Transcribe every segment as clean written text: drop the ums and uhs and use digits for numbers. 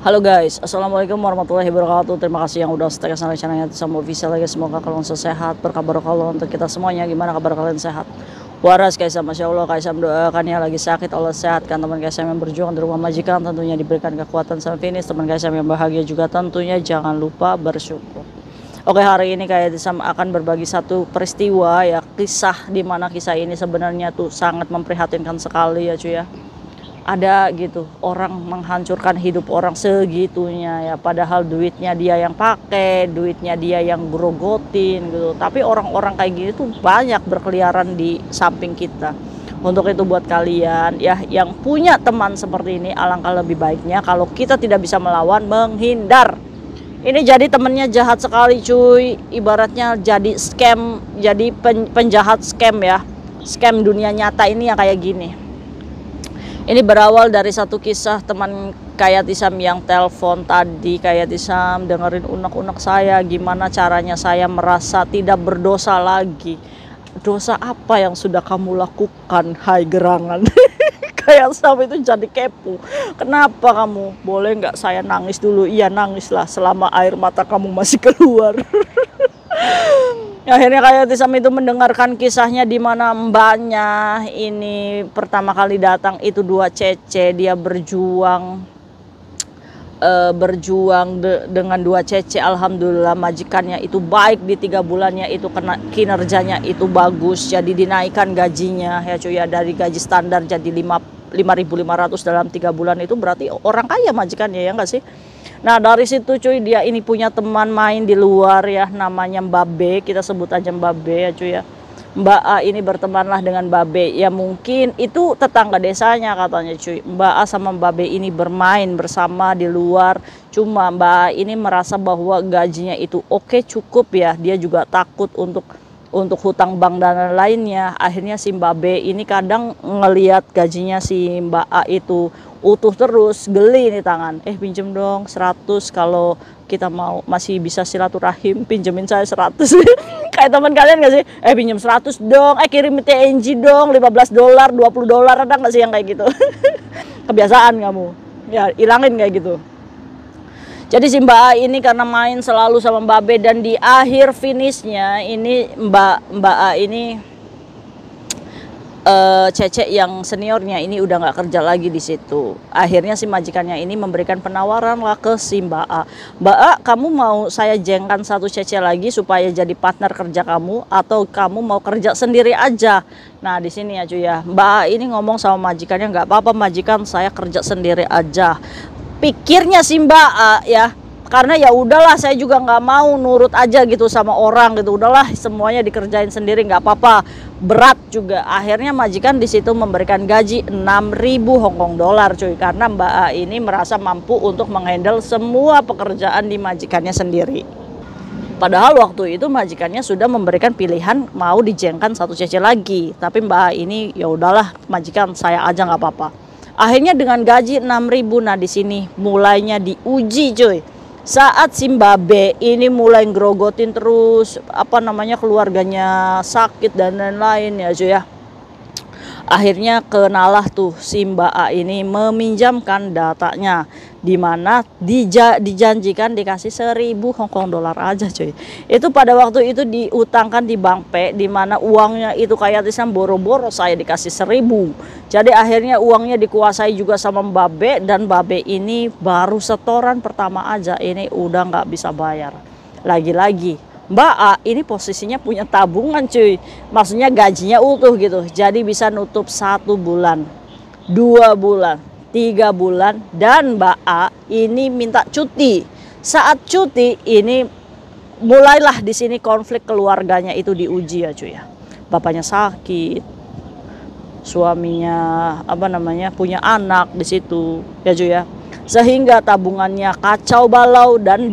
Halo guys, assalamualaikum warahmatullahi wabarakatuh. Terima kasih yang udah stay sama channelnya sama official lagi. Semoga kalian sehat, berkabar kalau untuk kita semuanya. Gimana kabar kalian, sehat? Waras guys, masya Allah guys, mendoakan ya lagi sakit Allah sehatkan. Teman guys yang berjuang di rumah majikan tentunya diberikan kekuatan sampai finish. Teman guys yang bahagia juga tentunya jangan lupa bersyukur. Oke, hari ini kayak akan berbagi satu peristiwa ya, kisah di mana kisah ini sebenarnya tuh sangat memprihatinkan sekali ya cuy ya. Ada gitu orang menghancurkan hidup orang segitunya ya, padahal duitnya dia yang pakai, duitnya dia yang grogotin gitu. Tapi orang-orang kayak gini tuh banyak berkeliaran di samping kita. Untuk itu buat kalian ya yang punya teman seperti ini, alangkah lebih baiknya kalau kita tidak bisa melawan, menghindar. Ini jadi temennya jahat sekali cuy, ibaratnya jadi scam, jadi penjahat scam ya. Scam dunia nyata ini yang kayak gini. Ini berawal dari satu kisah teman Kayat Isam yang telepon tadi. Kayat Isam, dengerin unek-unek saya, gimana caranya saya merasa tidak berdosa lagi. Dosa apa yang sudah kamu lakukan, hai gerangan? Kayat Isam itu jadi kepo. Kenapa kamu? Boleh nggak saya nangis dulu? Iya, nangislah selama air mata kamu masih keluar. Akhirnya Kayat Isam itu mendengarkan kisahnya di mana mbaknya ini pertama kali datang itu 2 cece, dia berjuang dengan 2 cece. Alhamdulillah majikannya itu baik, di 3 bulannya itu kinerjanya itu bagus, jadi dinaikkan gajinya ya cuy ya, dari gaji standar jadi 5.500 dalam 3 bulan. Itu berarti orang kaya majikannya ya enggak sih? Nah dari situ cuy, dia ini punya teman main di luar ya, namanya Mbak B, kita sebut aja Mbak B ya cuy ya. Mbak A ini bertemanlah dengan Mbak B, ya mungkin itu tetangga desanya katanya cuy. Mbak A sama Mbak B ini bermain bersama di luar, cuma Mbak A ini merasa bahwa gajinya itu oke, cukup ya, dia juga takut untuk hutang bank dan lainnya. Akhirnya si Mbak B ini kadang ngelihat gajinya si Mbak A itu utuh terus, geli nih tangan, pinjem dong 100, kalau kita mau masih bisa silaturahim pinjemin saya 100. Kayak teman kalian gak sih, pinjem 100 dong, kirim TNG dong $15, $20, ada gak sih yang kayak gitu? Kebiasaan kamu ya, ilangin kayak gitu. Jadi si Mbak A ini karena main selalu sama Mbak B, dan di akhir finishnya ini Mbak A ini cece yang seniornya ini udah nggak kerja lagi di situ. Akhirnya si majikannya ini memberikan penawaran lah ke si Mbak A. Mbak A, kamu mau saya jengkan 1 cece lagi supaya jadi partner kerja kamu, atau kamu mau kerja sendiri aja? Nah di sini ya cuy ya, Mbak A ini ngomong sama majikannya, nggak apa-apa majikan, saya kerja sendiri aja. Pikirnya si Mbak A ya, karena ya udahlah saya juga nggak mau nurut aja gitu sama orang gitu, udahlah semuanya dikerjain sendiri nggak apa-apa, berat juga. Akhirnya majikan di situ memberikan gaji 6.000 Hongkong dolar cuy, karena Mbak A ini merasa mampu untuk menghandle semua pekerjaan di majikannya sendiri. Padahal waktu itu majikannya sudah memberikan pilihan mau dijengkan 1 cece lagi, tapi Mbak A ini ya udahlah majikan saya aja nggak apa-apa. Akhirnya dengan gaji 6.000, nah di sini mulainya diuji cuy. Saat si Mbak B ini mulai ngerogotin terus, keluarganya sakit dan lain-lain ya cuy ya. Akhirnya kenalah tuh si Mbak A ini meminjamkan datanya, dimana dijanjikan dikasih 1.000 Hongkong dolar aja cuy. Itu pada waktu itu diutangkan di Bank P, dimana uangnya itu kayak Isam boro-boro saya dikasih 1.000. Jadi akhirnya uangnya dikuasai juga sama Mbak B, dan Mbak B ini baru setoran pertama aja ini udah nggak bisa bayar. Lagi-lagi Mbak A ini posisinya punya tabungan cuy, maksudnya gajinya utuh gitu, jadi bisa nutup 1 bulan, 2 bulan, 3 bulan. Dan Mbak A ini minta cuti. Saat cuti ini mulailah di sini konflik keluarganya itu diuji ya cuy ya. Bapaknya sakit, suaminya punya anak di situ ya cuy ya, sehingga tabungannya kacau balau. Dan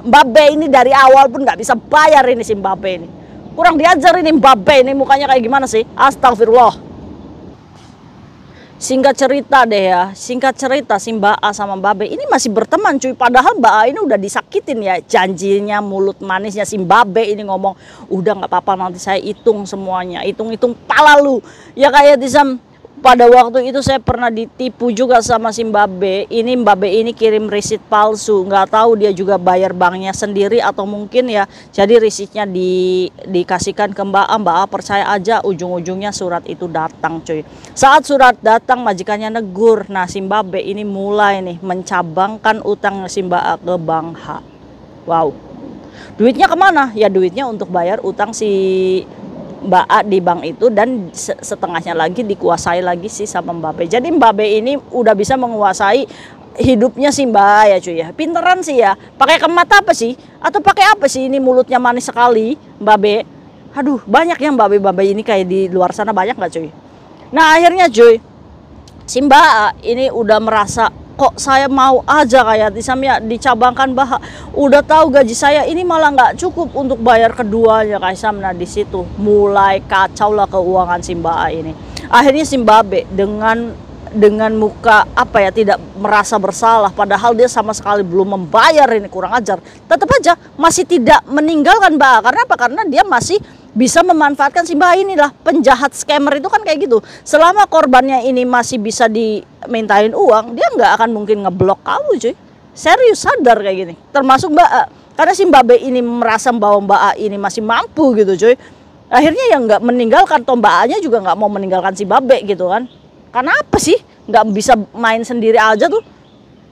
Mbak B ini dari awal pun nggak bisa bayar ini si Mbak B ini. Kurang diajar ini Mbak B ini, mukanya kayak gimana sih? Astagfirullah. Singkat cerita deh ya, singkat cerita si Mbak A sama Mbak B ini masih berteman cuy. Padahal Mbak A ini udah disakitin ya, janjinya mulut manisnya si Mbak B ini ngomong, udah nggak apa-apa nanti saya hitung semuanya, hitung-hitung pala lu. Ya kayak Isam, Pada waktu itu saya pernah ditipu juga sama si Mbak B. Ini Mbak B ini kirim risit palsu. Nggak tahu dia juga bayar banknya sendiri atau mungkin ya. Jadi risitnya dikasihkan ke Mbak A. Mbak A percaya aja, ujung-ujungnya surat itu datang cuy. Saat surat datang majikannya negur. Nah si Mbak B ini mulai nih mencabangkan utang si Mbak A ke Bank H. Wow. Duitnya kemana? Ya duitnya untuk bayar utang si Mbak A di bank itu, dan setengahnya lagi dikuasai lagi sih sama Mbak B. Jadi Mbak B ini udah bisa menguasai hidupnya si Mbak A ya cuy ya. Pinteran sih ya. Pakai kemat apa sih? Atau pakai apa sih ini mulutnya manis sekali Mbak B? Aduh banyak yang Mbak B ini kayak di luar sana, banyak nggak cuy? Nah akhirnya cuy, si Mbak A ini udah merasa kok saya mau aja kayak Tisam ya dicabangkan Mbak A. Udah tahu gaji saya ini malah nggak cukup untuk bayar keduanya kayak Sam. Nah di situ mulai kacau lah keuangan si Mbak A ini. Akhirnya si Mbak B dengan muka apa ya, tidak merasa bersalah padahal dia sama sekali belum membayar, ini kurang ajar, tetap aja masih tidak meninggalkan Mbak A. Karena apa? Karena dia masih bisa memanfaatkan si Mbak A inilah. Penjahat scammer itu kan kayak gitu. Selama korbannya ini masih bisa dimintain uang, dia nggak akan mungkin ngeblok kamu cuy. Serius, sadar kayak gini. Termasuk Mbak A. Karena si Mbak B ini merasa bahwa Mbak A ini masih mampu gitu cuy. Akhirnya yang nggak meninggalkan, toh Mbak A-nya juga nggak mau meninggalkan si Mbak B gitu kan. Karena apa sih? Nggak bisa main sendiri aja tuh.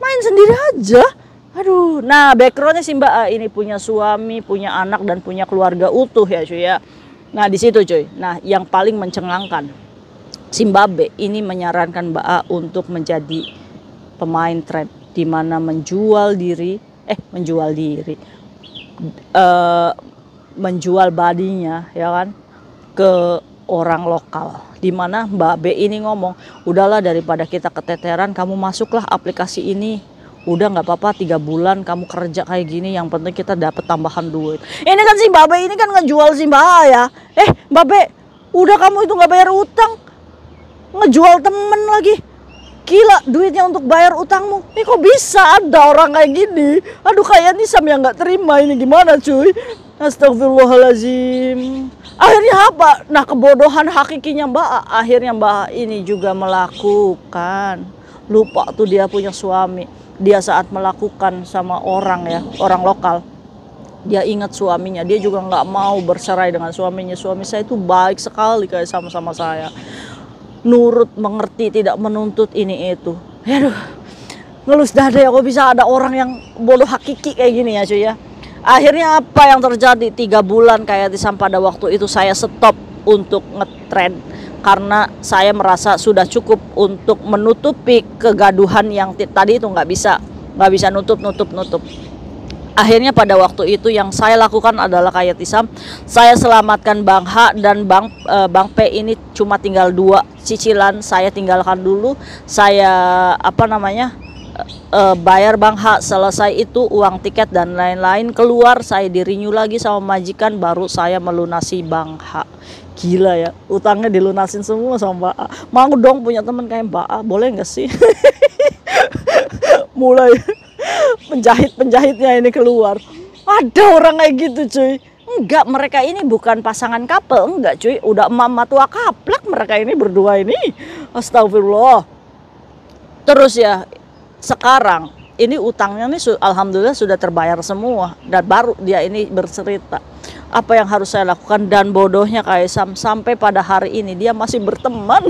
Main sendiri aja. Aduh, nah backgroundnya si Mbak A ini punya suami, punya anak, dan punya keluarga utuh ya cuy ya. Nah di situ cuy. Nah yang paling mencengangkan, si Mbak B ini menyarankan Mbak A untuk menjadi pemain trade, di mana menjual badinya ya kan ke orang lokal. Dimana Mbak B ini ngomong, udahlah daripada kita keteteran, kamu masuklah aplikasi ini. Udah nggak apa-apa 3 bulan kamu kerja kayak gini, yang penting kita dapat tambahan duit. Ini kan si Mbak B ini kan ngejual si Mbak A ya. Mbak B, udah kamu itu nggak bayar utang, ngejual temen lagi. Gila, duitnya untuk bayar utangmu. Ini kok bisa ada orang kayak gini? Aduh kayak Nisam yang nggak terima ini, gimana cuy? Astagfirullahaladzim. Akhirnya apa? Nah kebodohan hakikinya Mbak A. Akhirnya Mbak A ini juga melakukan. Lupa tuh dia punya suami. Dia saat melakukan sama orang ya, orang lokal, dia ingat suaminya. Dia juga nggak mau bercerai dengan suaminya. Suami saya itu baik sekali kayak sama-sama saya. Nurut, mengerti, tidak menuntut ini itu. Aduh, ngelus dada ya, kok bisa ada orang yang bodoh hakiki kayak gini ya cuy ya. Akhirnya apa yang terjadi? 3 bulan kayak Tisam pada waktu itu saya stop untuk ngetrend. Karena saya merasa sudah cukup untuk menutupi kegaduhan yang tadi itu nggak bisa nutup. Akhirnya pada waktu itu yang saya lakukan adalah kayak Tisam, saya selamatkan Bank H dan Bank P ini cuma tinggal 2 cicilan, saya tinggalkan dulu. Saya bayar Bank H, selesai itu uang tiket dan lain-lain keluar, saya di-renew lagi sama majikan, baru saya melunasi Bank H. Gila ya, utangnya dilunasin semua sama Mbak A. Mau dong punya teman kayak Mbak A, boleh nggak sih? Mulai penjahitnya ini keluar. Ada orang kayak gitu cuy. Enggak, mereka ini bukan pasangan couple, enggak cuy. Udah emak tua kaplak mereka ini berdua ini. Astagfirullah. Terus ya, sekarang ini utangnya nih alhamdulillah sudah terbayar semua. Dan baru dia ini bercerita apa yang harus saya lakukan, dan bodohnya kayak sampai pada hari ini dia masih berteman.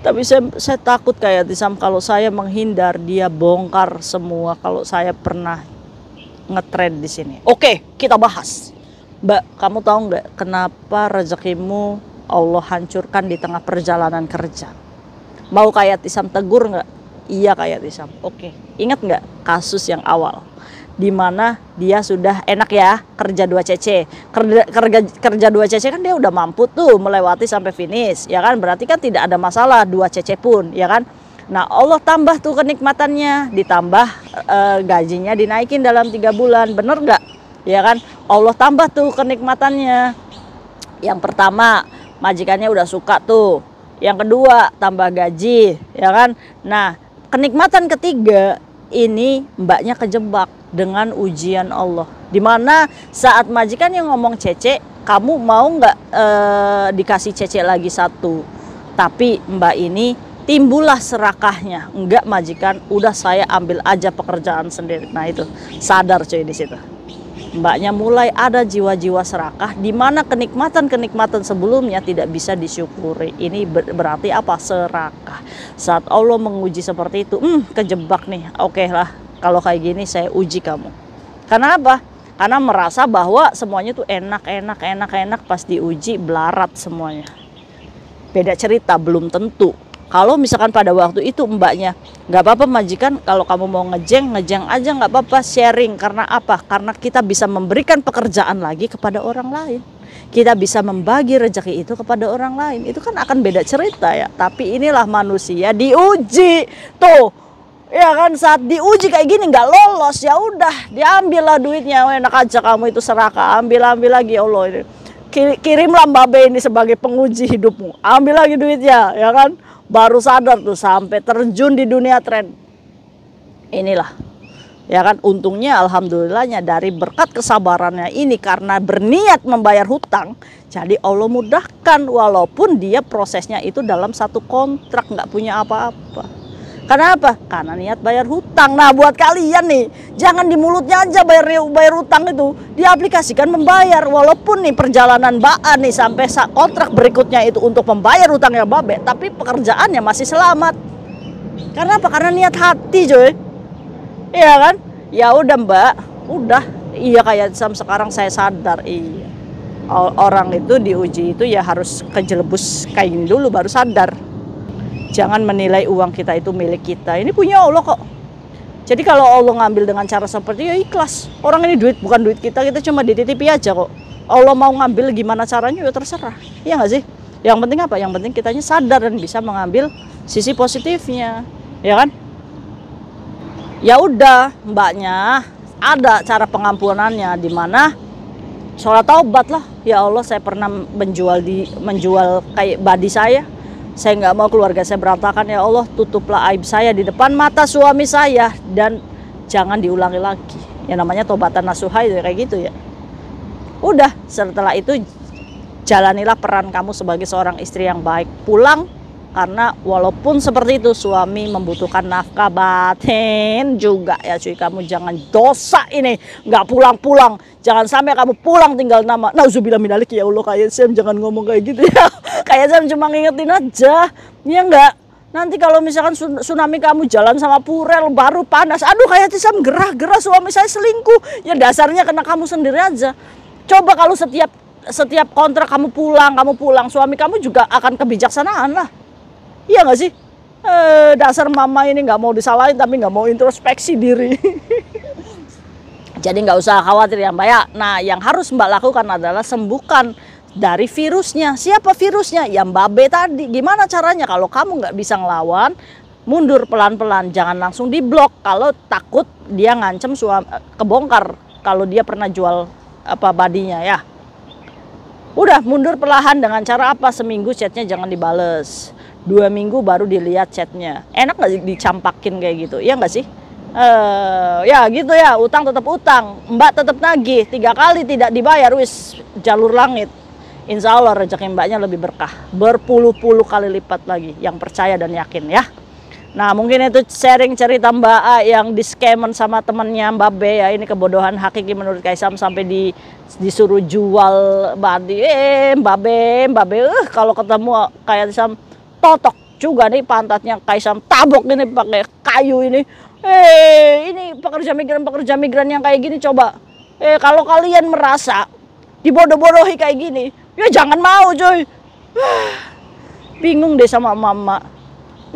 Tapi saya takut kayak Tisam, kalau saya menghindar dia bongkar semua kalau saya pernah ngetrend di sini. Oke, kita bahas. Mbak, kamu tahu nggak kenapa rezekimu Allah hancurkan di tengah perjalanan kerja? Mau kayak Tisam tegur nggak? Iya kayak Tisam. Oke, ingat nggak kasus yang awal? Di mana dia sudah enak ya kerja 2cc. Kerja 2cc kan dia udah mampu tuh melewati sampai finish ya kan, berarti kan tidak ada masalah 2cc pun ya kan. Nah Allah tambah tuh kenikmatannya, ditambah gajinya dinaikin dalam 3 bulan, bener nggak ya kan? Allah tambah tuh kenikmatannya. Yang pertama majikannya udah suka tuh, yang kedua tambah gaji ya kan. Nah kenikmatan ketiga ini mbaknya kejebak dengan ujian Allah, dimana saat majikan yang ngomong cece, kamu mau nggak dikasih cece lagi satu? Tapi Mbak ini timbullah serakahnya, enggak majikan, udah saya ambil aja pekerjaan sendiri. Nah itu sadar cuy di situ. Mbaknya mulai ada jiwa-jiwa serakah, di mana kenikmatan-kenikmatan sebelumnya tidak bisa disyukuri. Ini berarti apa? Serakah. Saat Allah menguji seperti itu, kejebak nih. Oke lah, kalau kayak gini saya uji kamu. Karena apa? Karena merasa bahwa semuanya tuh enak, pas diuji belarat semuanya. Beda cerita, belum tentu. Kalau misalkan pada waktu itu mbaknya, nggak apa-apa majikan, kalau kamu mau ngejeng aja nggak apa-apa, sharing. Karena apa? Karena kita bisa memberikan pekerjaan lagi kepada orang lain. Kita bisa membagi rezeki itu kepada orang lain. Itu kan akan beda cerita ya. Tapi inilah manusia diuji. Tuh, ya kan, saat diuji kayak gini nggak lolos, ya udah diambil lah duitnya. Enak aja kamu itu serakah, ambil lagi, ya Allah ini. Kirimlah Mbak B ini sebagai penguji hidupmu. Ambil lagi duitnya, ya kan? Baru sadar tuh sampai terjun di dunia tren. Inilah, ya kan, untungnya alhamdulillahnya dari berkat kesabarannya ini karena berniat membayar hutang, jadi Allah mudahkan walaupun dia prosesnya itu dalam satu kontrak, nggak punya apa-apa. Karena apa? Karena niat bayar hutang. Nah buat kalian nih, jangan di mulutnya aja bayar hutang itu, diaplikasikan membayar. Walaupun nih perjalanan Mbak A nih sampai kontrak berikutnya itu untuk membayar hutangnya Mbak B, tapi pekerjaannya masih selamat. Karena apa? Karena niat hati coy. Iya kan? Ya udah Mbak, udah. Iya kayak sekarang saya sadar, iya. Orang itu diuji itu ya harus kejelebus kayak gini dulu baru sadar. Jangan menilai uang kita itu milik kita. Ini punya Allah kok. Jadi kalau Allah ngambil dengan cara seperti ya ikhlas. Orang ini duit bukan duit kita cuma dititipi aja kok. Allah mau ngambil gimana caranya ya terserah. Iya nggak sih? Yang penting apa? Yang penting kitanya sadar dan bisa mengambil sisi positifnya. Ya kan? Ya udah, mbaknya ada cara pengampunannya di mana sholat taubat lah. Ya Allah, saya pernah menjual kayak body saya. Saya nggak mau keluarga saya berantakan, ya Allah, tutuplah aib saya di depan mata suami saya dan jangan diulangi lagi. Ya namanya tobatan nasuha ya kayak gitu ya. Udah, setelah itu jalanilah peran kamu sebagai seorang istri yang baik. Pulang, karena walaupun seperti itu suami membutuhkan nafkah batin juga ya cuy. Kamu jangan dosa ini, nggak pulang-pulang. Jangan sampai kamu pulang tinggal nama. Nauzubillah minalik, ya Allah, kayak Sam jangan ngomong kayak gitu ya. Kayak Sam cuma ngingetin aja. Ya enggak? Nanti kalau misalkan tsunami kamu jalan sama Purel baru panas. Aduh kayak Sam gerah-gerah suami saya selingkuh. Ya dasarnya kena kamu sendiri aja. Coba kalau setiap kontrak kamu pulang, suami kamu juga akan kebijaksanaan lah. Iya nggak sih? Dasar mama ini nggak mau disalahin tapi nggak mau introspeksi diri. Jadi nggak usah khawatir ya Mbak ya. Nah yang harus Mbak lakukan adalah sembuhkan dari virusnya. Siapa virusnya? Ya Mbak B tadi. Gimana caranya? Kalau kamu nggak bisa ngelawan, mundur pelan-pelan. Jangan langsung diblok. Kalau takut dia ngancem kebongkar. Kalau dia pernah jual badinya ya. Udah mundur perlahan dengan cara apa? Seminggu chatnya jangan dibales. 2 minggu baru dilihat chatnya. Enak nggak dicampakin kayak gitu? Iya nggak sih? Ya gitu ya, utang tetap utang, Mbak tetap nagih. 3 kali tidak dibayar, wis jalur langit. Insya Allah rezeki Mbaknya lebih berkah, berpuluh-puluh kali lipat lagi. Yang percaya dan yakin ya. Nah mungkin itu sharing cerita Mbak A yang di scamen sama temennya Mbak B ya. Ini kebodohan hakiki menurut Kaisam sampai disuruh jual badi. Mbak B, kalau ketemu Kaisam totok juga nih pantatnya, Kaisam tabok ini pakai kayu ini. Ini pekerja migran yang kayak gini coba. Kalau kalian merasa dibodoh-bodohi kayak gini, ya jangan mau coy. Bingung deh sama mama.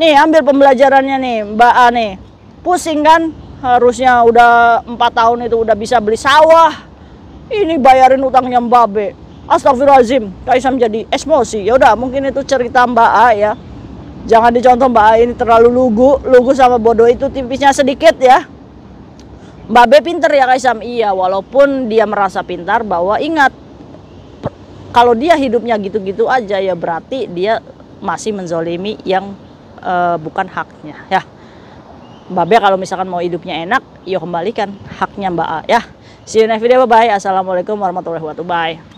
Nih ambil pembelajarannya nih Mbak A nih. Pusing kan? Harusnya udah 4 tahun itu udah bisa beli sawah. Ini bayarin utangnya Mbak B. Astagfirullahaladzim, Kaisam jadi emosi. Ya udah, mungkin itu cerita Mbak A ya. Jangan dicontoh Mbak A, ini terlalu lugu sama bodoh itu tipisnya sedikit ya. Mbak B pinter ya Kaisam, iya, walaupun dia merasa pintar, bahwa ingat kalau dia hidupnya gitu-gitu aja ya berarti dia masih menzolimi yang bukan haknya ya. Mbak B kalau misalkan mau hidupnya enak, ya kembalikan haknya Mbak A ya. See you next video, bye bye. Assalamualaikum warahmatullahi wabarakatuh. Bye.